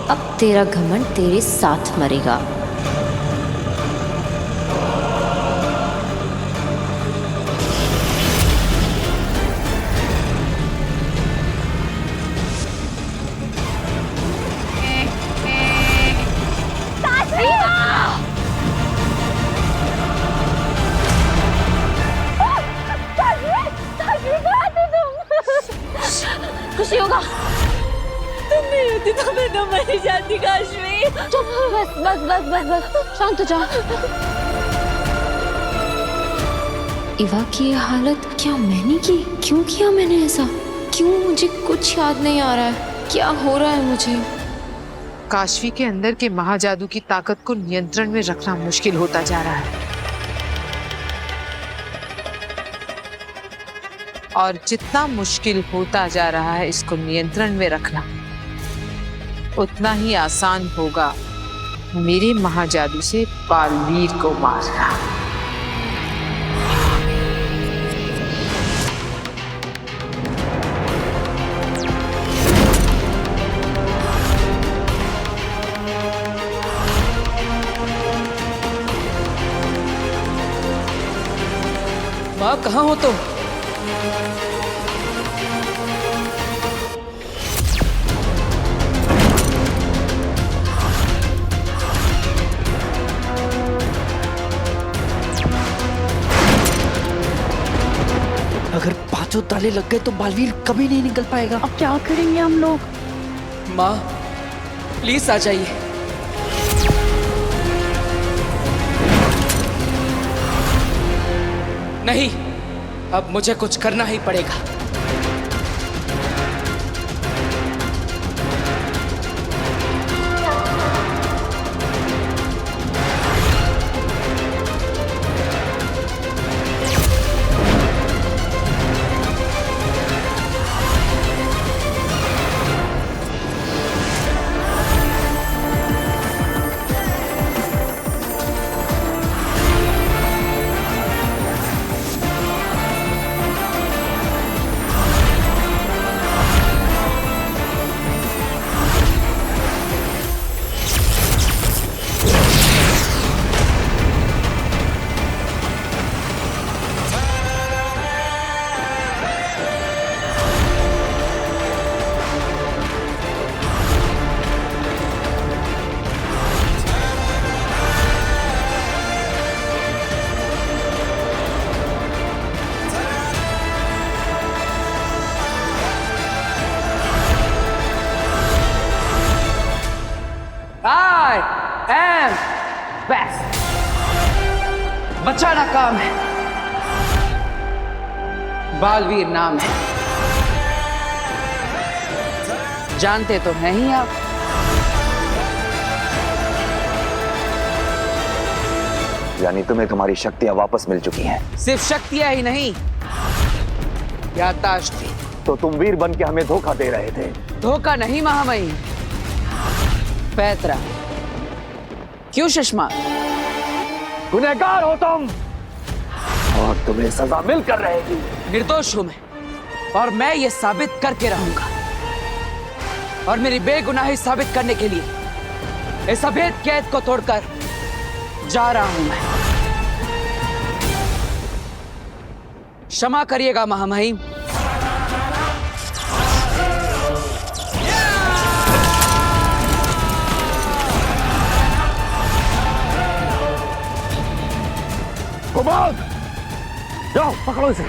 अब तेरा घमंड तेरे साथ मरेगा। खुशी होगा। तुम नहीं होती तो मैं तो मर जाती काशवी। चुप, बस बस बस बस बस, शांत हो जा। इवा की ये हालत क्या मैंने की? क्यों किया मैंने ऐसा? क्यों? मुझे कुछ याद नहीं आ रहा है। क्या हो रहा है मुझे? काशवी के अंदर के महाजादू की ताकत को नियंत्रण में रखना मुश्किल होता जा रहा है, और जितना मुश्किल होता जा रहा है इसको नियंत्रण में रखना, उतना ही आसान होगा मेरे महाजादू से बालवीर को मारना। माँ कहाँ हो तुम? अगर पांचों ताले लग गए तो बालवीर कभी नहीं निकल पाएगा। अब क्या करेंगे हम लोग? माँ प्लीज आ जाइए। नहीं, अब मुझे कुछ करना ही पड़ेगा। I am best। बचाना काम है, बालवीर नाम है। जानते तो हैं ही आप। यानी तुम्हें तुम्हारी शक्तियां वापस मिल चुकी हैं? सिर्फ शक्तियां ही नहीं, याददाश्त भी। तो तुम वीर बन के हमें धोखा दे रहे थे। धोखा नहीं महामहिम, पैतरा। क्यों सुषमा? गुनहगार हो तुम और तुम्हें सजा मिलकर रहेगी। निर्दोष हूं मैं, और मैं ये साबित करके रहूंगा। और मेरी बेगुनाही साबित करने के लिए इस अभेद कैद को तोड़कर जा रहा हूं मैं। क्षमा करिएगा महामहिम। कुमार, जाओ पकड़ो इसे।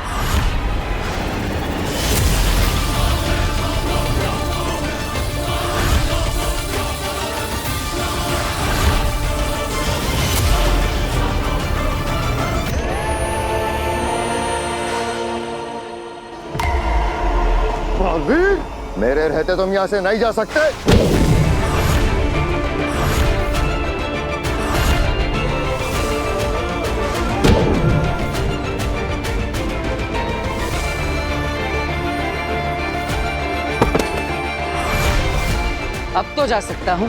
बालवीर, मेरे रहते तुम यहां से नहीं जा सकते। अब तो जा सकता हूं।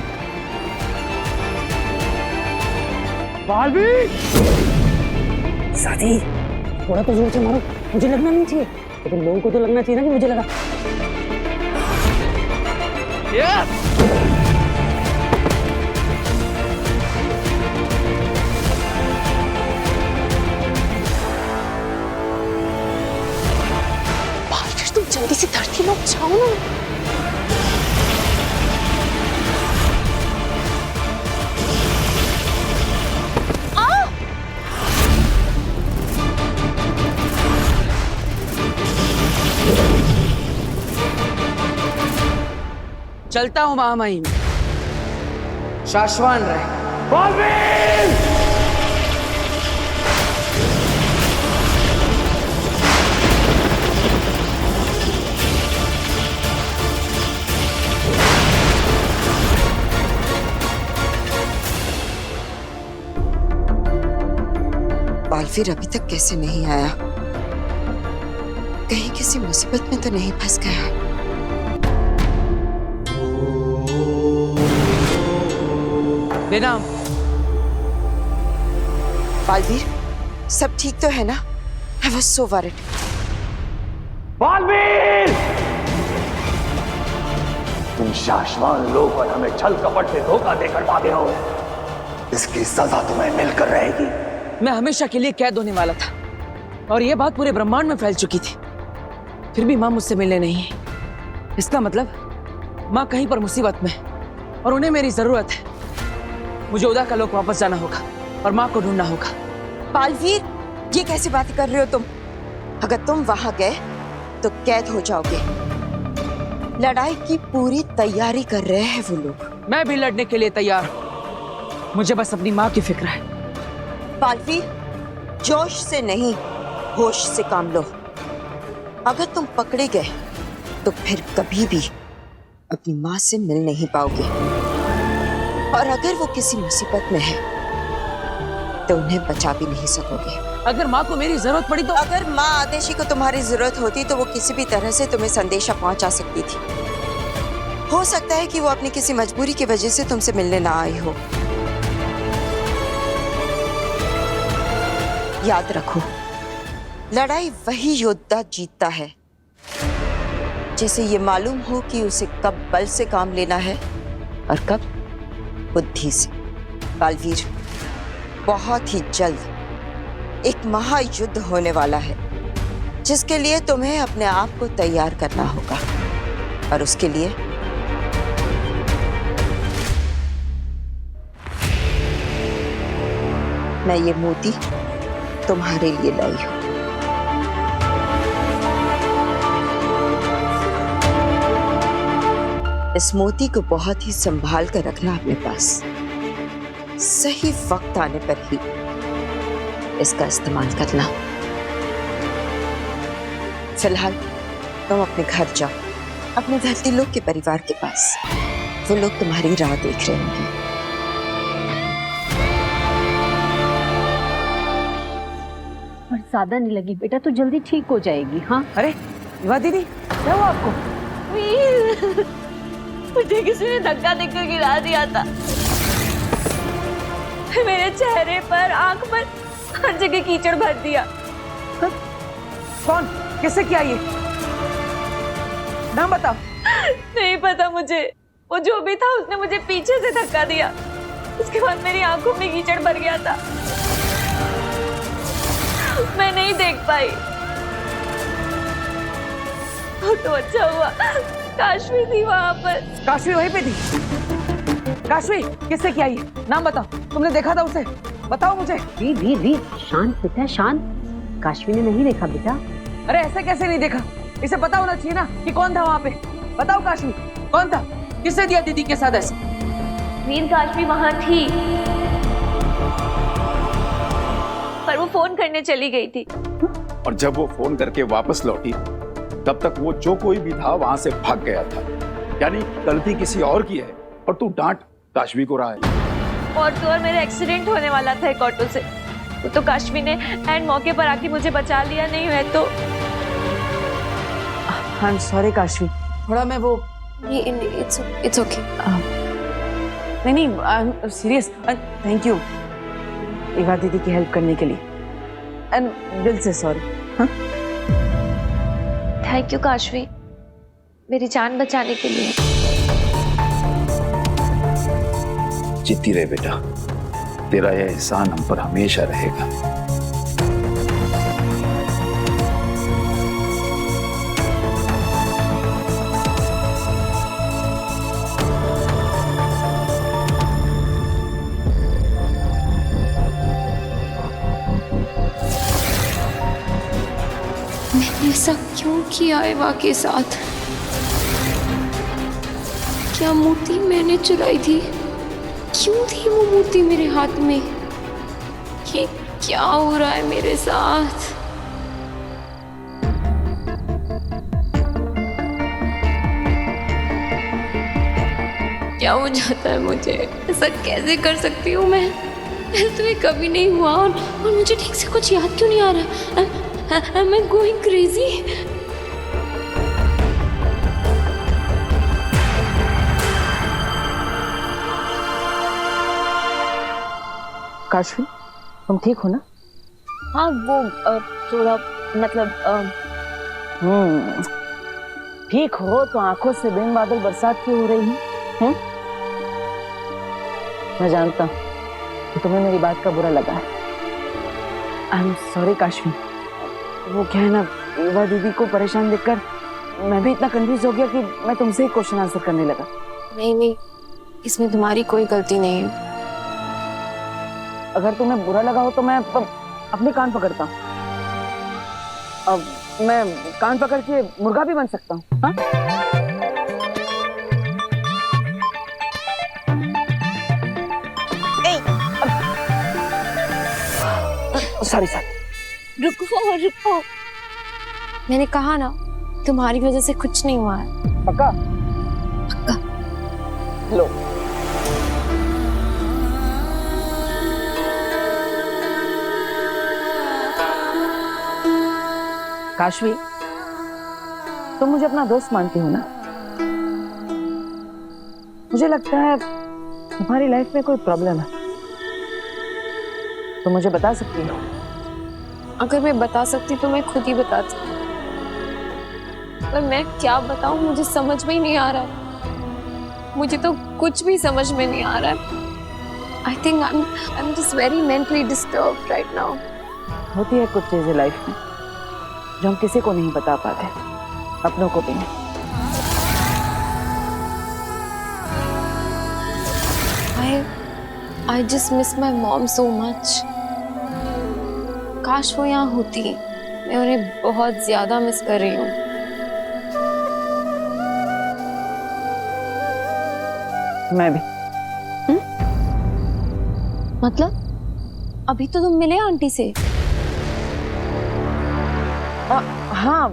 बालवीर, साथी थोड़ा तो जोर से मारो, मुझे लगना नहीं चाहिए, लेकिन लोगों को तो लगना चाहिए ना कि मुझे लगा। लोग जाओ ना। चलता हूँ महामहिम, शाश्वान रहे। बालवीर! बालवीर अभी तक कैसे नहीं आया? कहीं किसी मुसीबत में तो नहीं फंस गया? बेनाम, बालवीर, सब ठीक तो है ना? I was so worried. Baalveer! तुम शाश्वान लोग और हमें छल कपट से धोखा देकर भागे हो। इसकी सजा तुम्हें मिलकर रहेगी। मैं हमेशा के लिए कैद होने वाला था और यह बात पूरे ब्रह्मांड में फैल चुकी थी। फिर भी माँ मुझसे मिलने नहीं है। इसका मतलब माँ कहीं पर मुसीबत में और उन्हें मेरी जरूरत है। मुझे उदा का लोक वापस जाना होगा और माँ को ढूंढना होगा। बालवीर, ये कैसी बातें कर रहे हो तुम? अगर तुम वहां गए तो कैद हो जाओगे। लड़ाई की पूरी तैयारी कर रहे हैं वो लोग। मैं भी लड़ने के लिए तैयार हूँ। मुझे बस अपनी माँ की फिक्र है। बालवीर, जोश से नहीं, होश से काम लो। अगर तुम पकड़े गए तो फिर कभी भी अपनी माँ से मिल नहीं पाओगे। और अगर वो किसी मुसीबत में है तो उन्हें बचा भी नहीं सकोगे। अगर माँ को मेरी जरूरत पड़ी तो? अगर माँ आदेशी को तुम्हारी जरूरत होती तो वो किसी भी तरह से तुम्हें संदेशा पहुंचा सकती थी। हो सकता है कि वो अपनी किसी मजबूरी की वजह से तुमसे मिलने ना आई हो। याद रखो, लड़ाई वही योद्धा जीतता है जिसे ये मालूम हो कि उसे कब बल से काम लेना है और कब बुद्धि से। बालवीर, बहुत ही जल्द एक महायुद्ध होने वाला है जिसके लिए तुम्हें अपने आप को तैयार करना होगा। और उसके लिए मैं ये मोती तुम्हारे लिए लाई हूं। इस मोती को बहुत ही संभाल कर रखना अपने पास। सही वक्त आने पर ही इसका इस्तेमाल करना। फिलहाल तुम अपने घर जाओ, अपने धरती लोक के परिवार के पास। वो लोग तुम्हारी राह देख रहे होंगे। और ज्यादा नहीं लगी बेटा, तो जल्दी ठीक हो जाएगी। हाँ, अरे विवाह दीदी, क्या हुआ आपको? वीर, मुझे किसी ने धक्का देकर गिरा दिया था। मेरे चेहरे पर, आंख पर, हर जगह कीचड़ भर दिया। कौन, किससे किया ये? नाम बताओ। नहीं पता मुझे। वो जो भी था उसने मुझे पीछे से धक्का दिया। उसके बाद मेरी आंखों में कीचड़ भर गया था। मैं नहीं देख पाई। तो अच्छा हुआ काशवी थी वहां पर। काशवी वहीं पे थी? काशवी, किससे किया ये? नाम बताओ। तुमने देखा था उसे? बताओ मुझे। वीर, शांत बेटा, शांत। काशवी ने नहीं देखा बेटा। अरे ऐसे कैसे नहीं देखा? इसे पता होना चाहिए ना कि कौन था वहाँ पे। बताओ काशवी, कौन था? किससे दिया दीदी के साथ ऐसे? वीर, काशवी वहां थी पर वो फोन करने चली गई थी। और जब वो फोन करके वापस लौटी तब तक वो जो कोई भी था वहां से भाग गया था। यानी गलती किसी और की है और तू डांट काशवी को रहा है। और तो और मेरा एक्सीडेंट होने वाला था एक ऑटो से। वो तो काशवी ने एंड मौके पर आके मुझे बचा लिया। नहीं है तो हाँ सॉरी काशवी, थोड़ा मैं वो इट्स ओके। नहीं सीरियस। थैंक यू विवाह दीदी की हेल्प करने के लिए। एंड दिल से सॉरी। थैंक यू काशवी, मेरी जान बचाने के लिए। जीती रहे बेटा, तेरा यह एहसान हम पर हमेशा रहेगा। ऐसा क्यों किया एवा के साथ? क्या मूर्ति मैंने चुराई थी? क्यों थी वो मूर्ति मेरे हाथ में? ये क्या हो रहा है मेरे साथ? क्या हो जाता है मुझे? ऐसा कैसे कर सकती हूँ मैं? तो ये कभी नहीं हुआ और मुझे ठीक से कुछ याद क्यों नहीं आ रहा? Am I going crazy? Kashvi, तुम ठीक हो ना? हाँ वो थोड़ा मतलब ठीक हो तो आंखों से बिन बादल बरसात क्यों हो रही है? मैं जानता हूँ कि तुम्हें मेरी बात का बुरा लगा है। I am sorry Kashvi. वो क्या है ना, एवा दीदी को परेशान देखकर मैं भी इतना कंफ्यूज हो गया कि मैं तुमसे ही क्वेश्चन आंसर करने लगा। नहीं, इसमें तुम्हारी कोई गलती नहीं है। अगर तुम्हें बुरा लगा हो तो मैं अपने कान पकड़ता हूँ। अब मैं कान पकड़ के मुर्गा भी बन सकता हूँ। हाँ? सॉरी। रुको। मैंने कहा ना, तुम्हारी वजह से कुछ नहीं हुआ है। पक्का? लो। काशवी, तुम मुझे अपना दोस्त मानती हो ना? मुझे लगता है तुम्हारी लाइफ में कोई प्रॉब्लम है। तो मुझे बता सकती हो? अगर मैं बता सकती तो मैं खुद ही बताती, पर मैं क्या बताऊं, मुझे समझ में ही नहीं आ रहा है। मुझे तो कुछ भी समझ में नहीं आ रहा है। I think I am just very mentally disturbed right now. होती है कुछ चीजें लाइफ में जो हम किसी को नहीं बता पाते, अपनों को भी नहीं। I just miss my mom so much. काश वो यहाँ होती। मैं उन्हें बहुत ज्यादा मिस कर रही हूँ। मैं भी। मतलब अभी तो तुम मिले आंटी से? हाँ,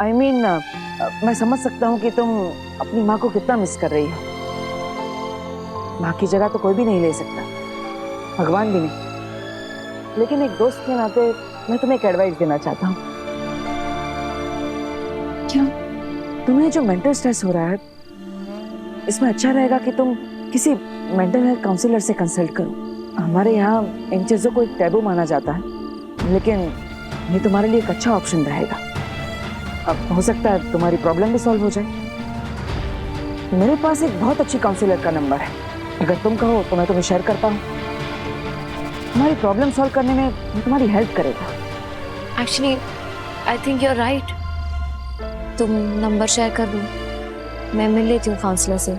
आई मीन मैं समझ सकता हूँ कि तुम अपनी माँ को कितना मिस कर रही हो। माँ की जगह तो कोई भी नहीं ले सकता, भगवान भी नहीं। लेकिन एक दोस्त के नाते मैं तुम्हें एक एडवाइस देना चाहता हूँ। क्या? तुम्हें जो मेंटल स्ट्रेस हो रहा है, इसमें अच्छा रहेगा कि तुम किसी मेंटल हेल्थ काउंसलर से कंसल्ट करो। हमारे यहाँ इन चीजों को एक टैबू माना जाता है, लेकिन ये तुम्हारे लिए एक अच्छा ऑप्शन रहेगा। अब हो सकता है तुम्हारी प्रॉब्लम भी सॉल्व हो जाए। मेरे पास एक बहुत अच्छी काउंसलर का नंबर है, अगर तुम कहो तो मैं तुम्हें शेयर करता हूँ। तुम्हारी प्रॉब्लम सॉल्व करने में वो तुम्हारी हेल्प करेगा। Actually I think you are right. तुम नंबर शेयर कर दो, मैं मिल लेती हूँ काउंसलर से।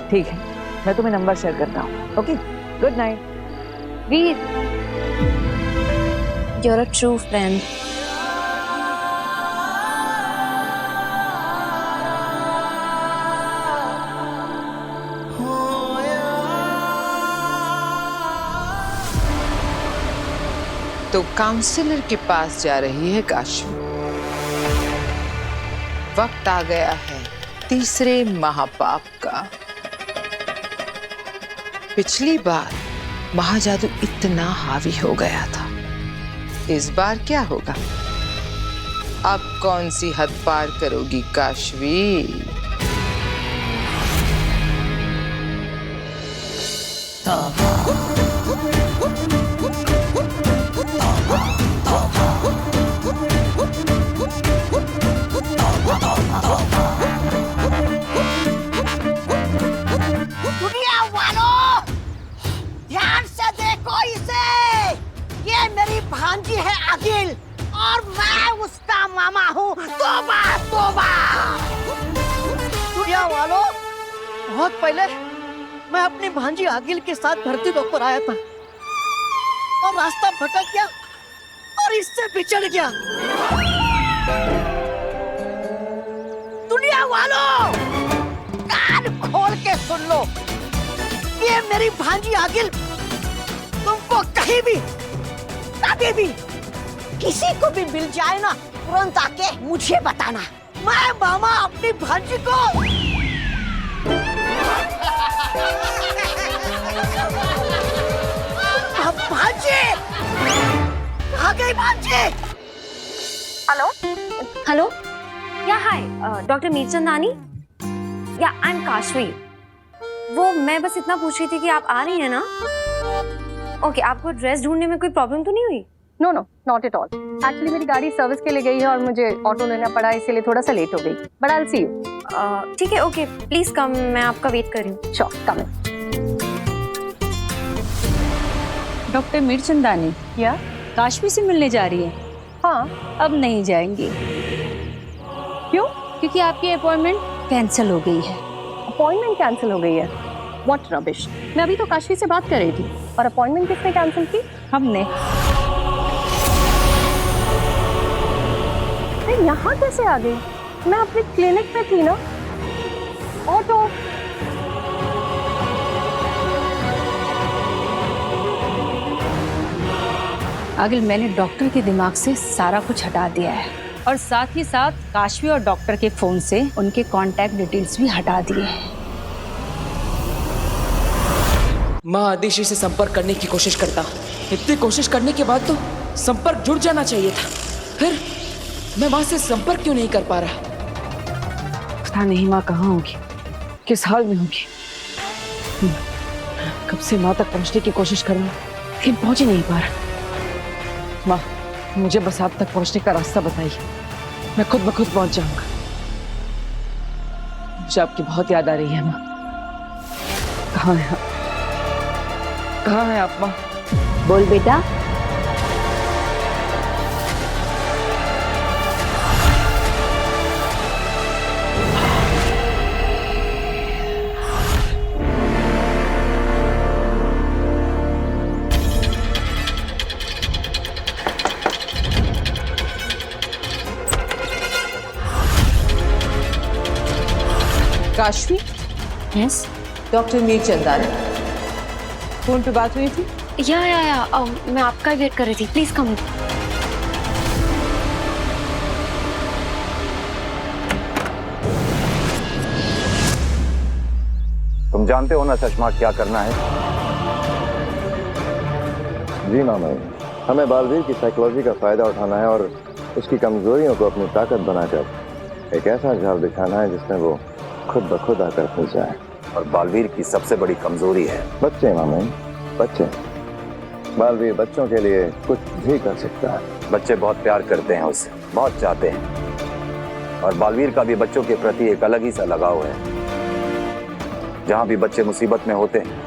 ठीक है, मैं तुम्हें नंबर शेयर करता हूँ। Okay, good night. Veer, you're a true friend. तो काउंसलर के पास जा रही है काशवी। वक्त आ गया है तीसरे महापाप का। पिछली बार महाजादू इतना हावी हो गया था, इस बार क्या होगा? अब कौन सी हद पार करोगी काशवी? दुनिया वालों, ध्यान से देखो इसे। ये मेरी भांजी है अगिल और मैं उसका मामा हूँ। तोबा तोबा। दुनिया वालों, बहुत पहले मैं अपनी भांजी अगिल के साथ धरती पर आया था और रास्ता भटक गया और इससे बिछड़ गया। वालों, कान खोल के सुन लो। ये मेरी भांजी आगिल तुमको कहीं भी, कभी भी, किसी को भी मिल जाए ना, तुरंत आके मुझे बताना। मैं मामा अपनी भांजी को भांजी आ गई भांजी। हेलो हेलो, या हाय डॉक्टर मीरचंदानी, या आई एम काशवी। वो मैं बस इतना पूछ रही थी कि आप आ रही हैं ना? ओके, आपको ड्रेस ढूंढने में कोई प्रॉब्लम तो नहीं हुई? No no, not at all. Actually मेरी गाड़ी सर्विस के लिए गई है और मुझे ऑटो लेना पड़ा, इसीलिए थोड़ा सा लेट हो गई। But I will see you. ठीक है, ओके, प्लीज कम, मैं आपका वेट कर रही हूँ। श्योर, कम इन। डॉक्टर मीरचंदानी, या काशवी से मिलने जा रही है? हाँ, अब नहीं जाएंगी। क्यों? क्योंकि आपकी अपॉइंटमेंट कैंसिल हो गई है। अपॉइंटमेंट कैंसिल हो गई है? What rubbish. मैं अभी तो काशवी से बात कर रही थी। और अपॉइंटमेंट किसने कैंसिल की? हमने। मैं यहाँ कैसे आ गई? मैं अपने क्लिनिक में थी ना। ऑटो। आगिल, मैंने डॉक्टर के दिमाग से सारा कुछ हटा दिया है और साथ ही साथ काशवी और डॉक्टर के फोन से उनके कांटेक्ट डिटेल्स भी हटा दिए हैं। माँ आदिशी से संपर्क करने की कोशिश करता। इतनी कोशिश करने के बाद तो संपर्क जुड़ जाना चाहिए था। फिर मैं माँ से संपर्क क्यों नहीं कर पा रहा? पता नहीं माँ कहाँ होगी, किस हाल में होगी। कब से माँ तक पहुँचने की कोशिश कर रहा हूँ, लेकिन पहुँच ही नहीं पा रहा। माँ, मुझे बस आप तक पहुँचने का रास्ता बताइए, मैं खुद ब खुद पहुँच जाऊंगा। मुझे आपकी बहुत याद आ रही है माँ। कहाँ है आप? कहाँ है आप माँ? बोल बेटा। Kashvi? Yes. Doctor Mirchandani, phone पे बात हुई थी? या मैं आपका वेट कर रही थी। Please come. तुम जानते हो ना चश्मा क्या करना है? जी मामा, हमें बालवीर की साइकोलॉजी का फायदा उठाना है और उसकी कमजोरियों को अपनी ताकत बनाकर एक ऐसा जाल बिछाना है जिसमें वो खुद ब खुद आकर फंस जाए। और बालवीर की सबसे बड़ी कमजोरी है बच्चे मामा, बच्चे। बालवीर बच्चों के लिए कुछ भी कर सकता है। बच्चे बहुत प्यार करते हैं उससे, बहुत चाहते हैं। और बालवीर का भी बच्चों के प्रति एक अलग ही सा लगाव है। जहाँ भी बच्चे मुसीबत में होते हैं,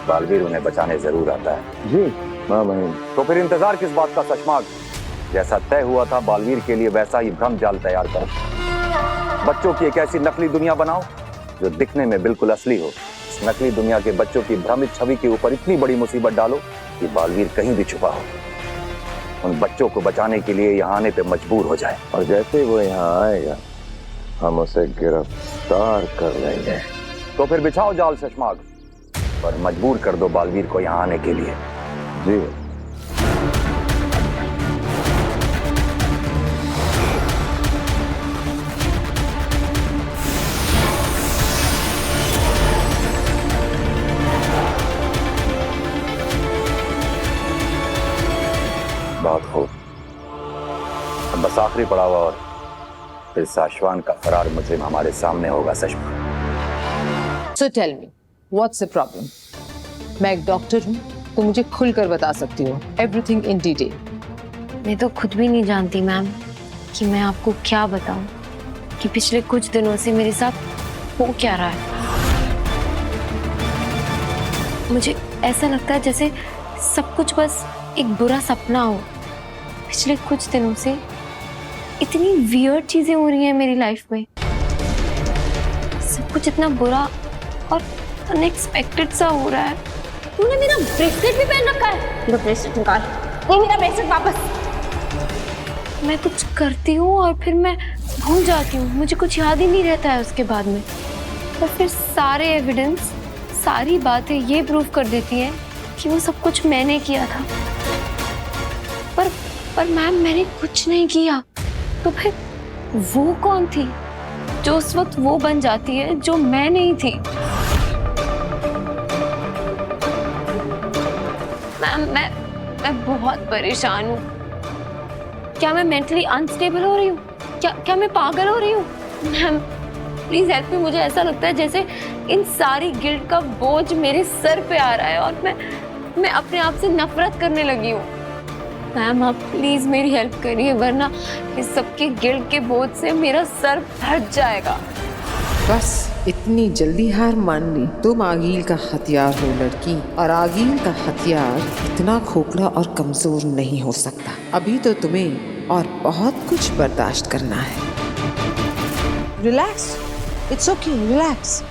बालवीर उन्हें बचाने जरूर आता है। जी मामा। तो फिर इंतजार किस बात का सशमाग? जैसा तय हुआ था बालवीर के लिए वैसा ही भ्रम जाल तैयार करो। बच्चों की एक ऐसी नकली दुनिया बनाओ जो दिखने में बिल्कुल असली हो। इस नकली दुनिया के बच्चों की भ्रमित छवि के ऊपर इतनी बड़ी मुसीबत डालो कि बालवीर कहीं भी छुपा हो। उन बच्चों को बचाने के लिए यहाँ आने पे मजबूर हो जाए। और जैसे वो यहाँ आएगा, हम उसे गिरफ्तार कर लेंगे। तो फिर बिछाओ जाल सशमाग, पर मजबूर कर दो बालवीर को यहाँ आने के लिए। जी। बहुत खूब। अब बस आखिरी पड़ाव और फिर साशवान का फरार मुजरिम हमारे सामने होगा। सशमा, So tell me, what's the problem? मैं एक डॉक्टर हूँ, तो मुझे खुलकर बता सकती हो everything in detail. मैं तो खुद भी नहीं जानती मैम कि मैं आपको क्या बताऊं कि पिछले कुछ दिनों से मेरे साथ हो क्या रहा है। मुझे ऐसा लगता है जैसे सब कुछ बस एक बुरा सपना हो। पिछले कुछ दिनों से इतनी वियर्ड चीजें हो रही हैं मेरी लाइफ में। सब कुछ इतना बुरा और अनएक्सपेक्टेड सा हो रहा है। तूने मेरा ब्रेसलेट भी पहन रखा है। मेरा ब्रेसलेट निकाल। ये मेरा ब्रेसलेट वापस। मैं कुछ करती हूँ और फिर मैं भूल जाती हूँ, मुझे कुछ याद ही नहीं रहता है उसके बाद में। और फिर सारे एविडेंस, सारी बातें ये प्रूव कर देती हैं कि वो सब कुछ मैंने किया था। पर मैम, मैंने कुछ नहीं किया। तो फिर वो कौन थी जो उस वक्त वो बन जाती है जो मैं नहीं थी? मैम, मैं बहुत परेशान हूँ। क्या मैं मेंटली अनस्टेबल हो रही हूँ? क्या मैं पागल हो रही हूँ? Ma'am please help me. मुझे ऐसा लगता है जैसे इन सारी गिल्ट का बोझ मेरे सर पे आ रहा है और मैं अपने आप से नफरत करने लगी हूँ। मैम आप प्लीज मेरी हेल्प करिए, वरना इस सबके गिल्ट के बोझ से मेरा सर फट जाएगा। बस इतनी जल्दी हार मान ली? तुम आगील का हथियार हो लड़की, और आगील का हथियार इतना खोखला और कमजोर नहीं हो सकता। अभी तो तुम्हें और बहुत कुछ बर्दाश्त करना है। Relax, it's okay, relax.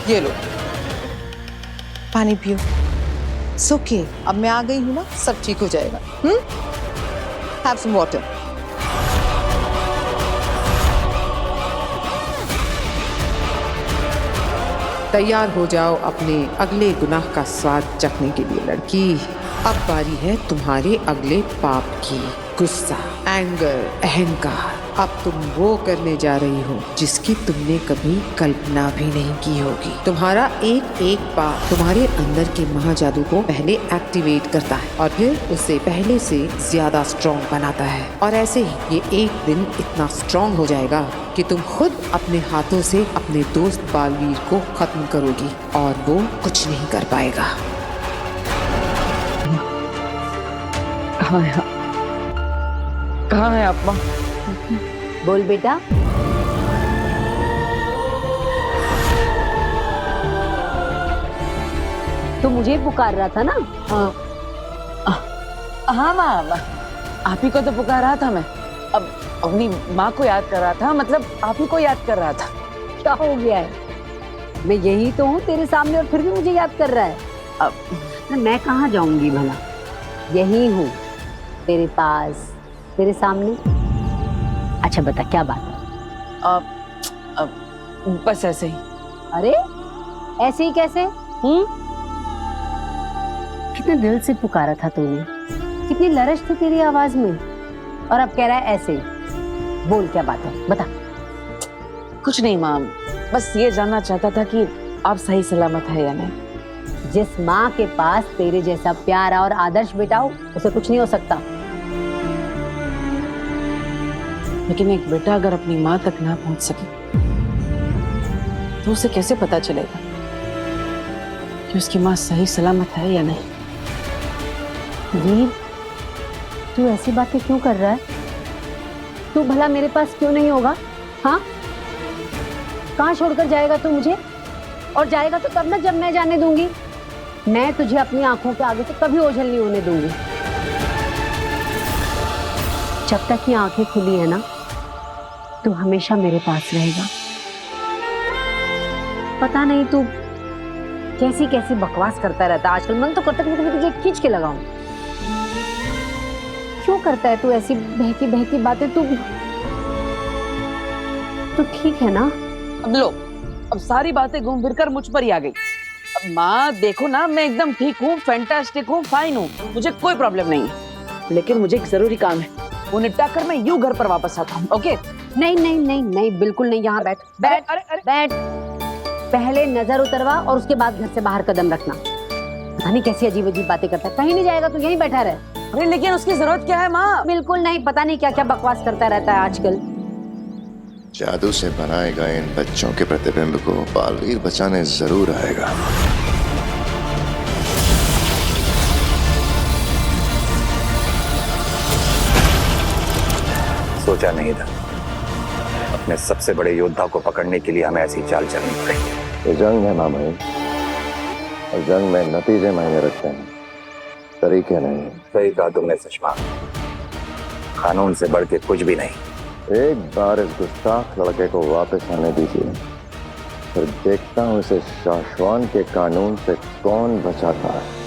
ये लो पानी पियो। ओके, अब मैं आ गई हूँ ना, सब ठीक हो जाएगा। Have some water. तैयार हो जाओ अपने अगले गुनाह का स्वाद चखने के लिए लड़की। अब बारी है तुम्हारे अगले पाप की। गुस्सा, एंगर, अहंकार। अब तुम वो करने जा रही हो जिसकी तुमने कभी कल्पना भी नहीं की होगी। तुम्हारा एक एक पाप तुम्हारे अंदर के महाजादू को पहले एक्टिवेट करता है और फिर उसे पहले से ज्यादा स्ट्रॉन्ग बनाता है। और ऐसे ही ये एक दिन इतना स्ट्रॉन्ग हो जाएगा कि तुम खुद अपने हाथों से अपने दोस्त बालवीर को खत्म करोगी और वो कुछ नहीं कर पाएगा। कहाँ है आप माँ? बोल बेटा। तो मुझे पुकार रहा था ना? हाँ माँ, आप ही को तो पुकार रहा था मैं। अब अपनी माँ को याद कर रहा था, मतलब आप ही को याद कर रहा था। क्या हो गया है? मैं यही तो हूँ तेरे सामने और फिर भी मुझे याद कर रहा है। अब मैं कहाँ जाऊंगी भला? यही हूँ तेरे पास, तेरे सामने। अच्छा बता क्या बात है? बस ऐसे ही। अरे ऐसे ही कैसे? कितने दिल से पुकारा था तूने, कितनी लरज थी तेरी आवाज में, और अब कह रहा है ऐसे। बोल क्या बात है, बता। कुछ नहीं माँ, बस ये जानना चाहता था कि आप सही सलामत है या नहीं। जिस माँ के पास तेरे जैसा प्यारा और आदर्श बेटा हो, उसे कुछ नहीं हो सकता। लेकिन एक बेटा अगर अपनी माँ तक ना पहुंच सके तो उसे कैसे पता चलेगा कि उसकी माँ सही सलामत है या नहीं? वीर, तू ऐसी बातें क्यों कर रहा है? तू भला मेरे पास क्यों नहीं होगा? हाँ, कहाँ छोड़कर जाएगा तू मुझे? और जाएगा तो तब ना जब मैं जाने दूंगी। मैं तुझे अपनी आंखों के आगे से कभी ओझल नहीं होने दूंगी। जब तक ये आंखें खुली है ना, तू हमेशा मेरे पास रहेगा। पता नहीं तू कैसी कैसी बकवास करता रहता है आजकल। मन तो करता है कि मैं तुझे खींच के लगाऊं। क्यों करता है तू ऐसी बहकी बहकी बातें? तू ठीक है ना? अब लो, अब सारी बातें घूम फिर कर मुझ पर ही आ गई। अब माँ देखो ना, मैं एकदम ठीक हूँ, फैंटास्टिक हूँ, फाइन हूँ, मुझे कोई प्रॉब्लम नहीं है। लेकिन मुझे एक जरूरी काम है, वो निपटा कर मैं यूं घर पर वापस आता हूँ। ओके? नहीं नहीं नहीं नहीं, बिल्कुल नहीं। यहाँ बैठ बैठ। अरे बैठ। पहले नजर उतरवा और उसके बाद घर से बाहर कदम रखना। पता नहीं कैसी अजीब अजीब बातें करता है। कहीं नहीं जाएगा तू, यहीं बैठा रहे। अरे लेकिन उसकी जरूरत क्या है माँ? बिल्कुल नहीं, पता नहीं क्या क्या बकवास करता रहता है आजकल। जादू से बनाए गए इन बच्चों के प्रतिबिंब को बालवीर बचाने जरूर आएगा। सोचा नहीं था अपने सबसे बड़े योद्धा को पकड़ने के लिए हमें ऐसी चाल चलनी पड़ेगी। ये जंग है मामा, और जंग में नतीजे मायने रखते हैं, तरीके नहीं। सही कहा तुमने सुषमा, कानून से बढ़ के कुछ भी नहीं। एक बार इस गुस्ताख लड़के को वापस आने दीजिए, फिर देखता हूँ इसे शाश्वान के कानून से कौन बचाता है।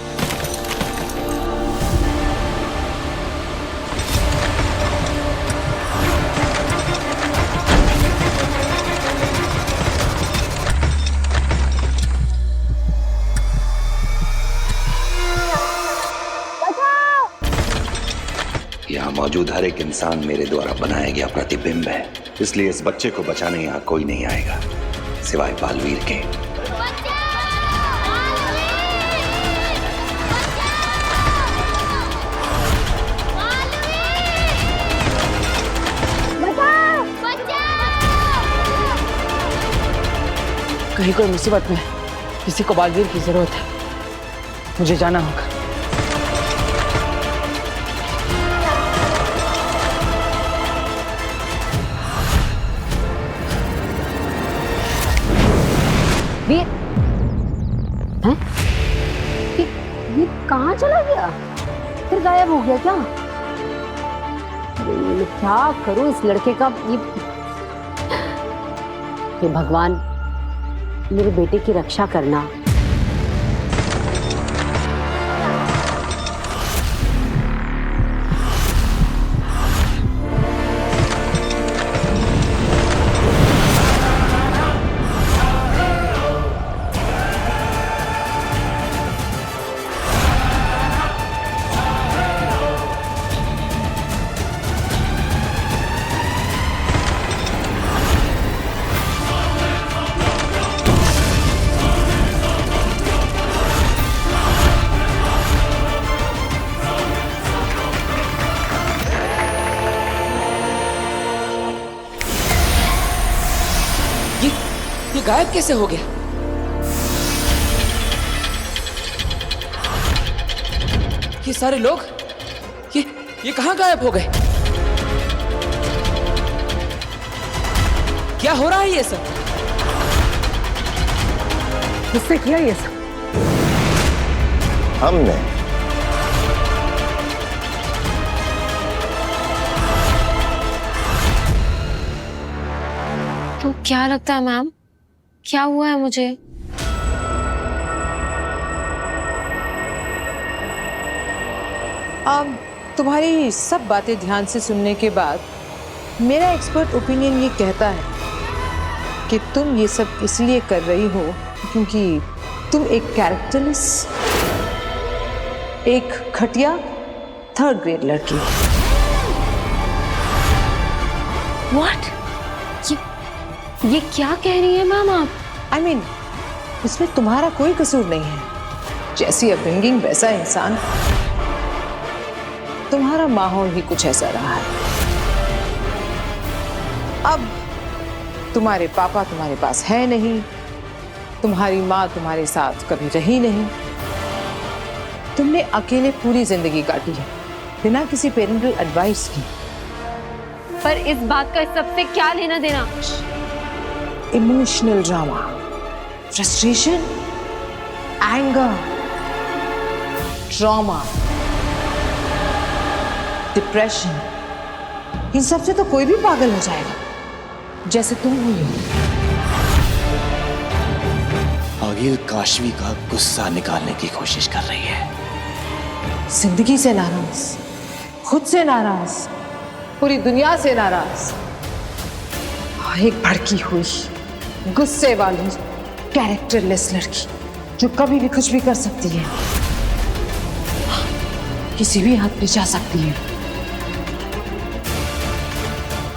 यहाँ मौजूद हर एक इंसान मेरे द्वारा बनाया गया प्रतिबिंब है, इसलिए इस बच्चे को बचाने यहाँ कोई नहीं आएगा सिवाय बालवीर के। कहीं कोई मुसीबत में किसी को बालवीर की जरूरत है, मुझे जाना होगा। वीर, हैं? ये कहाँ चला गया? फिर गायब हो गया क्या? ये क्या करूं इस लड़के का? ये भगवान, मेरे बेटे की रक्षा करना। ये गायब कैसे हो गया? ये सारे लोग ये कहाँ गायब हो गए? क्या हो रहा है ये सब? किसने किया ये सब? हमने। तो क्या लगता है मैम, क्या हुआ है मुझे? अब तुम्हारी सब बातें ध्यान से सुनने के बाद मेरा एक्सपर्ट ओपिनियन ये कहता है कि तुम ये सब इसलिए कर रही हो क्योंकि तुम एक कैरेक्टरलेस, एक घटिया थर्ड ग्रेड लड़की हो। What? ये क्या कह रही है मैम आप? I mean, इसमें तुम्हारा कोई कसूर नहीं है। जैसी अपब्रिंगिंग वैसा इंसान, तुम्हारा माहौल ही कुछ ऐसा रहा है। अब तुम्हारे पापा तुम्हारे पास है नहीं, तुम्हारी माँ तुम्हारे साथ कभी रही नहीं, तुमने अकेले पूरी जिंदगी काटी है बिना किसी पेरेंटल एडवाइस की। पर इस बात का इस सबसे क्या लेना देना? Emotional drama, frustration, anger, trauma, depression, इन सब से तो कोई भी पागल हो जाएगा, जैसे तुम हुई हो। आगिल काशवी का गुस्सा निकालने की कोशिश कर रही है। जिंदगी से नाराज, खुद से नाराज, पूरी दुनिया से नाराज, और एक भड़की हुई गुस्से वाली कैरेक्टरलेस लड़की जो कभी भी कुछ भी कर सकती है, किसी भी हद पे जा सकती है।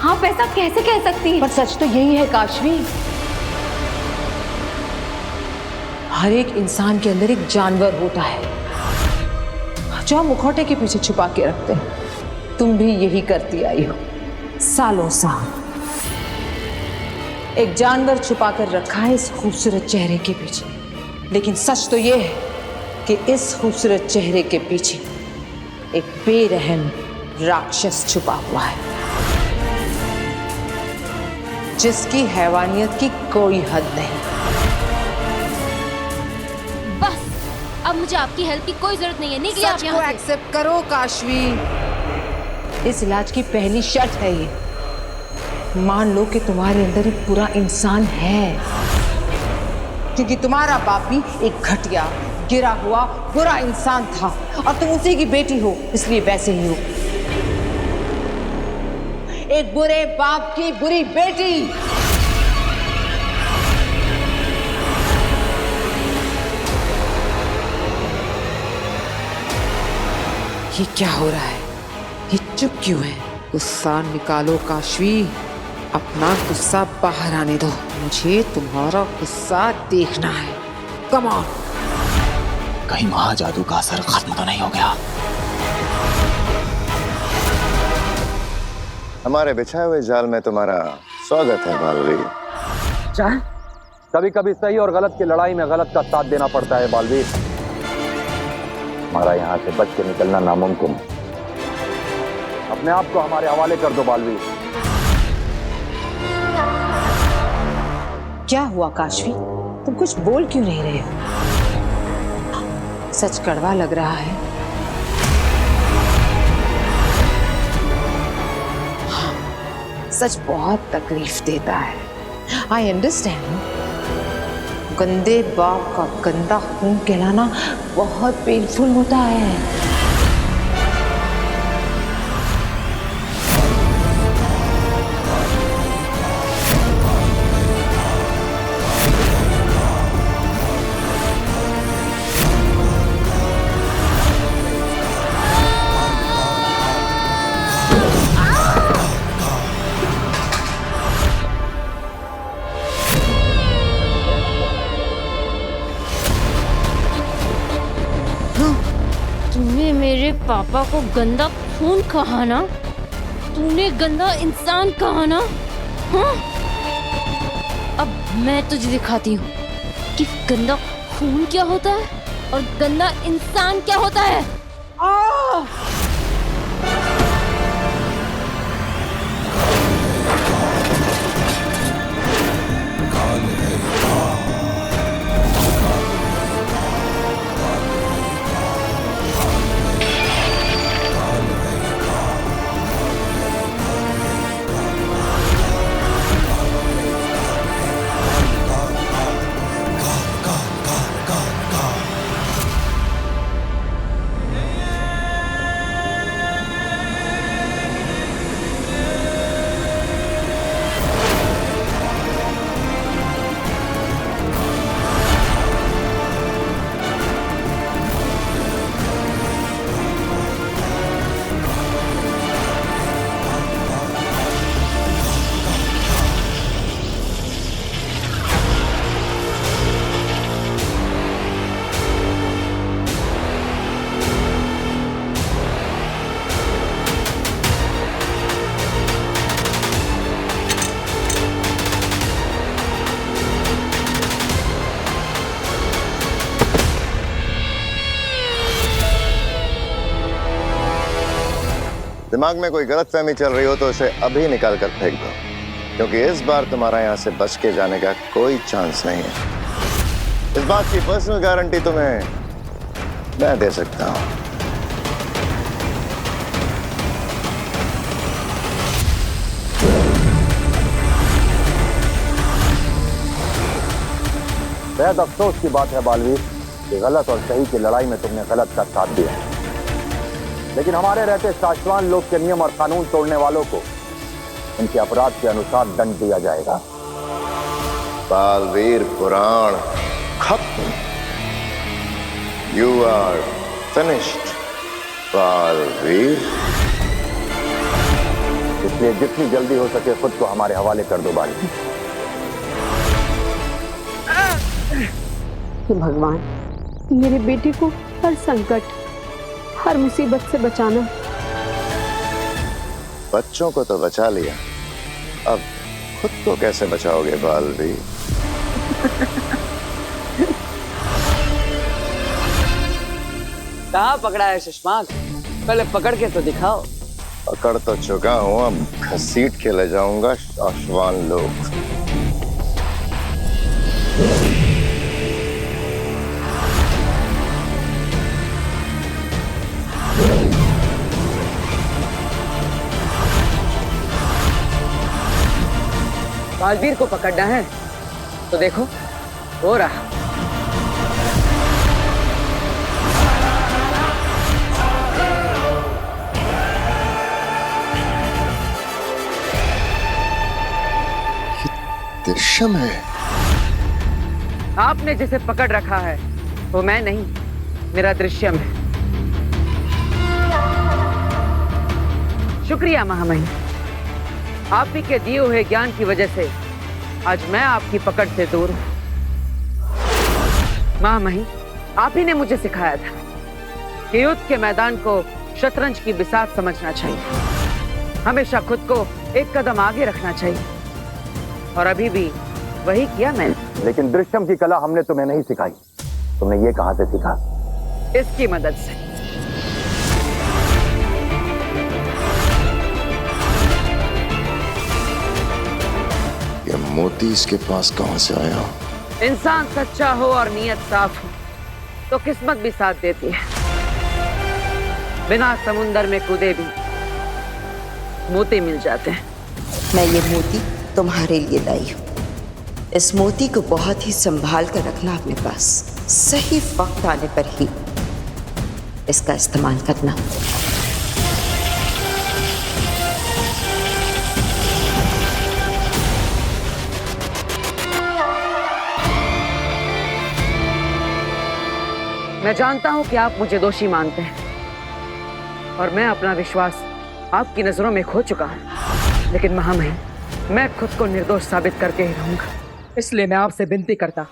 आप ऐसा कैसे कह सकती हैं? पर सच तो यही है काशवी, हर एक इंसान के अंदर एक जानवर होता है जो हम मुखौटे के पीछे छुपा के रखते हैं। तुम भी यही करती आई हो सालों साल। एक जानवर छुपा कर रखा है इस खूबसूरत चेहरे के पीछे, लेकिन सच तो यह है कि इस खूबसूरत चेहरे के पीछे एक बेरहम राक्षस छुपा हुआ है जिसकी हैवानियत की कोई हद नहीं। बस अब मुझे आपकी हेल्प की कोई जरूरत नहीं है। निकलिए आप सच को यहाँ से। एक्सेप्ट करो काशवी। इस इलाज की पहली शर्त है ये। मान लो कि तुम्हारे अंदर एक बुरा इंसान है, क्योंकि तुम्हारा बाप भी एक घटिया, गिरा हुआ बुरा इंसान था और तुम उसी की बेटी हो, इसलिए वैसे ही हो। एक बुरे बाप की बुरी बेटी। ये क्या हो रहा है? ये चुप क्यों है? गुस्सा निकालो काशवी, अपना गुस्सा बाहर आने दो। मुझे तुम्हारा गुस्सा देखना है। Come on. कहीं महाजादू का असर खत्म तो नहीं हो गया? हमारे बिछाए हुए जाल में तुम्हारा स्वागत है बालवीर। जाल? कभी कभी सही और गलत की लड़ाई में गलत का साथ देना पड़ता है बालवीर। हमारा यहाँ से बच के निकलना नामुमकिन है। अपने आप को हमारे हवाले कर दो बालवीर। क्या हुआ काशवी? तुम कुछ बोल क्यों नहीं रहे हो? सच कड़वा लग रहा है। हाँ, सच बहुत तकलीफ देता है। I understand. गंदे बाप का गंदा खून कहलाना बहुत पेनफुल होता है। तूने मेरे पापा को गंदा खून कहा ना? तूने गंदा इंसान कहा ना? हाँ? अब मैं तुझे दिखाती हूँ कि गंदा खून क्या होता है और गंदा इंसान क्या होता है। दिमाग में कोई गलतफहमी चल रही हो तो उसे अभी निकाल कर फेंक दो, क्योंकि इस बार तुम्हारा यहाँ से बच के जाने का कोई चांस नहीं है। इस बात की पर्सनल गारंटी तुम्हें मैं दे सकता हूँ। बेहद अफसोस की बात है बालवीर कि गलत और सही की लड़ाई में तुमने गलत का साथ दिया, लेकिन हमारे रहते साशवान लोग के नियम और कानून तोड़ने वालों को उनके अपराध के अनुसार दंड दिया जाएगा। बालवीर पुराण खत्म। You are finished Baalveer. इसलिए जितनी जल्दी हो सके खुद को हमारे हवाले कर दो बालवीर। भगवान, मेरे बेटे को हर संकट, हर मुसीबत से बचाना। बच्चों को तो बचा लिया, अब खुद को कैसे बचाओगे बालवीर? कहाँ पकड़ा है शशमाक? पहले पकड़ के तो दिखाओ। पकड़ तो चुका हूँ, अब घसीट के ले जाऊंगा शाशवान लोग। बालवीर को पकड़ना है तो देखो हो रहा। दृश्यम है। आपने जिसे पकड़ रखा है वो मैं नहीं, मेरा दृश्यम है। शुक्रिया महामहिम, आप ही के दिए हुए ज्ञान की वजह से आज मैं आपकी पकड़ से दूर हूं। महामहिम, आप ही ने मुझे सिखाया था कि युद्ध के मैदान को शतरंज की बिसात समझना चाहिए, हमेशा खुद को एक कदम आगे रखना चाहिए, और अभी भी वही किया मैंने। लेकिन दृश्यम की कला हमने तुम्हें नहीं सिखाई, तुमने ये कहां से सीखा? इसकी मदद से। ये मोती इसके पास कहां से आया? इंसान सच्चा हो और नीयत साफ हो तो किस्मत भी साथ देती है। बिना समुंदर में कूदे भी मोती मिल जाते हैं। मैं ये मोती तुम्हारे लिए लाई हूँ। इस मोती को बहुत ही संभाल कर रखना अपने पास, सही वक्त आने पर ही इसका इस्तेमाल करना। मैं जानता हूं कि आप मुझे दोषी मानते हैं और मैं अपना विश्वास आपकी नजरों में खो चुका हूं, लेकिन महामहिम, मैं खुद को निर्दोष साबित करके ही रहूंगा। इसलिए मैं आपसे विनती करता,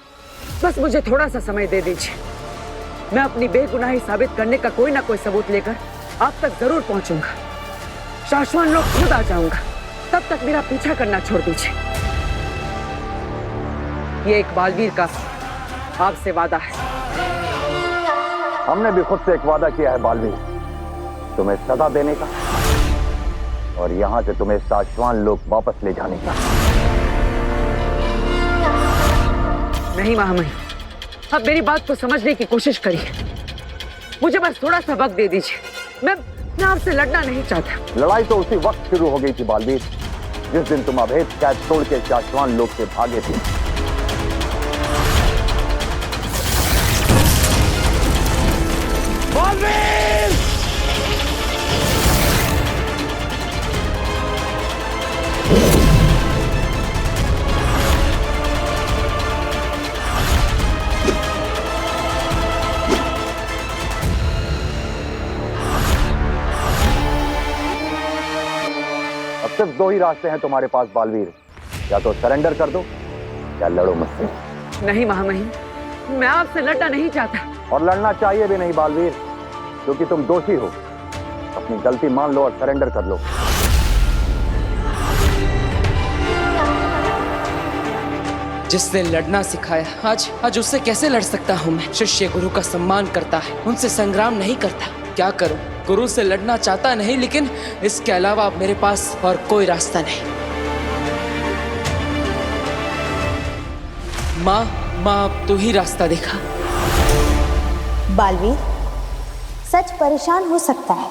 बस मुझे थोड़ा सा समय दे दीजिए। मैं अपनी बेगुनाही साबित करने का कोई ना कोई सबूत लेकर आप तक जरूर पहुंचूंगा। शाश्वत लोग खुद आ जाऊंगा, तब तक मेरा पीछा करना छोड़ दीजिए। ये एक बालवीर का आपसे वादा है। हमने भी खुद से एक वादा किया है बालवीर, तुम्हें सजा देने का और यहाँ से तुम्हें साशवान लोग वापस ले जाने का। नहीं महामहिम, अब मेरी बात को समझने की कोशिश करिए। मुझे बस थोड़ा सा वक्त दे दीजिए। मैं आपसे लड़ना नहीं चाहता। लड़ाई तो उसी वक्त शुरू हो गई थी बालवीर, जिस दिन तुम अभेद कैद तोड़ के साशवान लोग से भागे थे। बालवीर! सिर्फ दो ही रास्ते हैं तुम्हारे पास बालवीर, या तो सरेंडर कर दो या लड़ो मुझसे। नहीं महामहिम, मैं आपसे लड़ना नहीं चाहता। और लड़ना चाहिए भी नहीं बालवीर, क्योंकि तुम दोषी हो। अपनी गलती मान लो और सरेंडर कर लो। जिसने लड़ना सिखाया, आज उससे कैसे लड़ सकता हूँ मैं? शिष्य गुरु का सम्मान करता है, उनसे संग्राम नहीं करता। क्या करूं? गुरु से लड़ना चाहता नहीं, लेकिन इसके अलावा अब मेरे पास और कोई रास्ता नहीं। माँ अब तू ही रास्ता दिखा। बालवीर, सच परेशान हो सकता है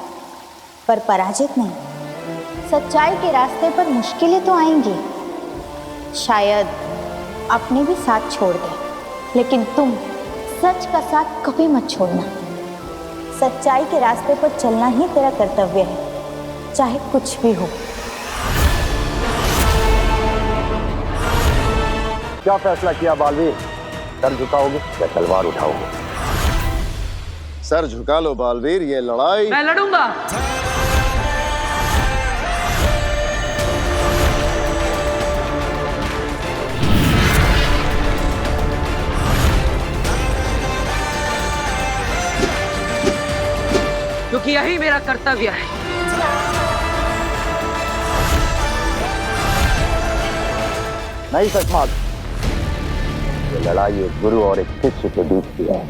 पर पराजित नहीं। सच्चाई के रास्ते पर मुश्किलें तो आएंगी, शायद अपने भी साथ छोड़ दे, लेकिन तुम सच का साथ कभी मत छोड़ना। सच्चाई के रास्ते पर चलना ही तेरा कर्तव्य है, चाहे कुछ भी हो। क्या फैसला किया बालवीर? सर झुकाओगे या तलवार उठाओगे? सर झुका लो बालवीर, ये लड़ाई मैं लड़ूंगा। क्योंकि यही मेरा कर्तव्य है। नहीं सचमात, ये लड़ाई एक गुरु और एक शिष्य के बीच की है।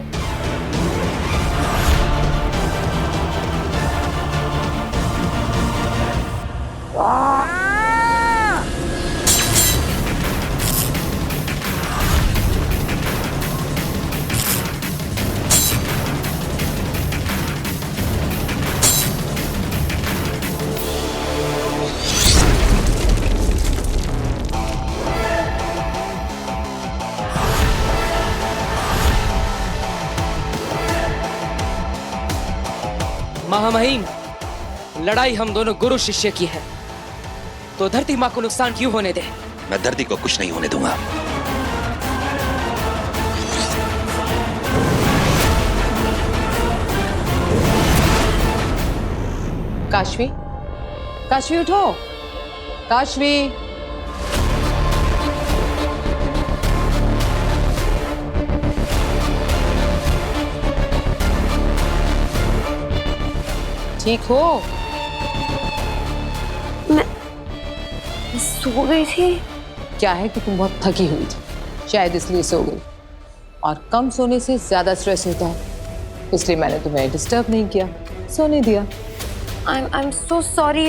महामहिम, लड़ाई हम दोनों गुरु शिष्य की है, तो धरती माँ को नुकसान क्यों होने दे? मैं धरती को कुछ नहीं होने दूंगा। काशवी, काशवी उठो, काशवी। ठीक हो? मैं सो गई थी। क्या है कि तुम बहुत थकी हुई थी, शायद इसलिए सो गई। और कम सोने से ज्यादा स्ट्रेस होता है, इसलिए मैंने तुम्हें डिस्टर्ब नहीं किया, सोने दिया। I'm so sorry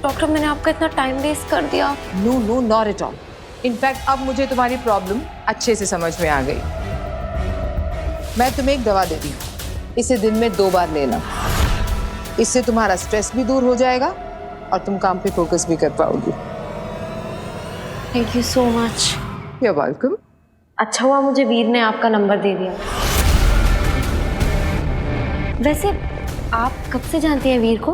डॉक्टर, मैंने आपका इतना टाइम वेस्ट कर दिया। No no, not at all. In fact अब मुझे तुम्हारी प्रॉब्लम अच्छे से समझ में आ गई। मैं तुम्हें एक दवा देती हूँ, इसे दिन में 2 बार लेना। इससे तुम्हारा स्ट्रेस भी दूर हो जाएगा और तुम काम पे फोकस भी कर पाओगी। Thank you so much. You are welcome. अच्छा हुआ मुझे वीर ने आपका नंबर दे दिया। वैसे आप कब से जानते हैं वीर को?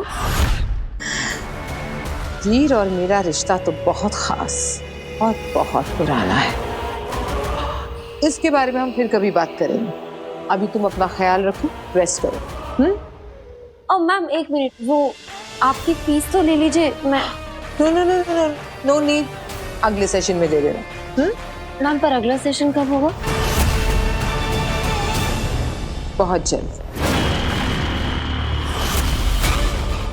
वीर और मेरा रिश्ता तो बहुत खास और बहुत पुराना है। इसके बारे में हम फिर कभी बात करेंगे। अभी तुम अपना ख्याल रखो, रेस्ट करो। और मैम एक मिनट, वो आपकी फीस तो ले लीजिए। मैं no no no no no need, अगले सेशन में दे देना। मैम पर अगला सेशन कब होगा? बहुत जल्द।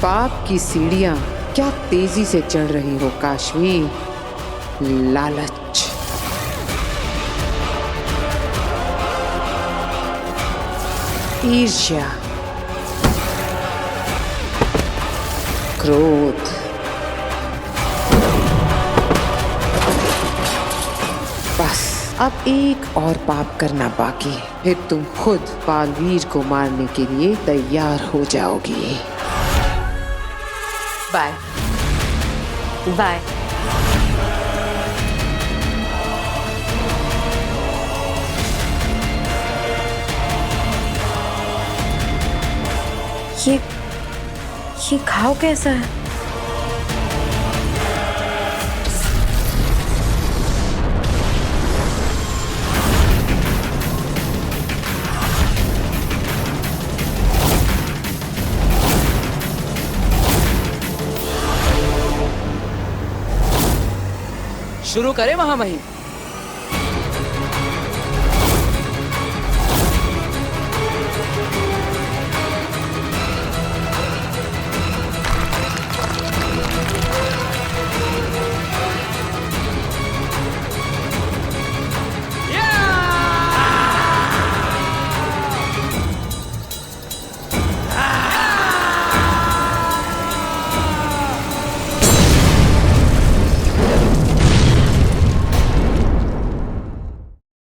पाप की सीढ़ियां क्या तेजी से चढ़ रही हो काशवी। लालच, ईर्ष्या, क्रोध, बस अब एक और पाप करना बाकी है, फिर तुम खुद बालवीर को मारने के लिए तैयार हो जाओगी। Bye bye. ये घाव कैसा है? शुरू करें महामहिम?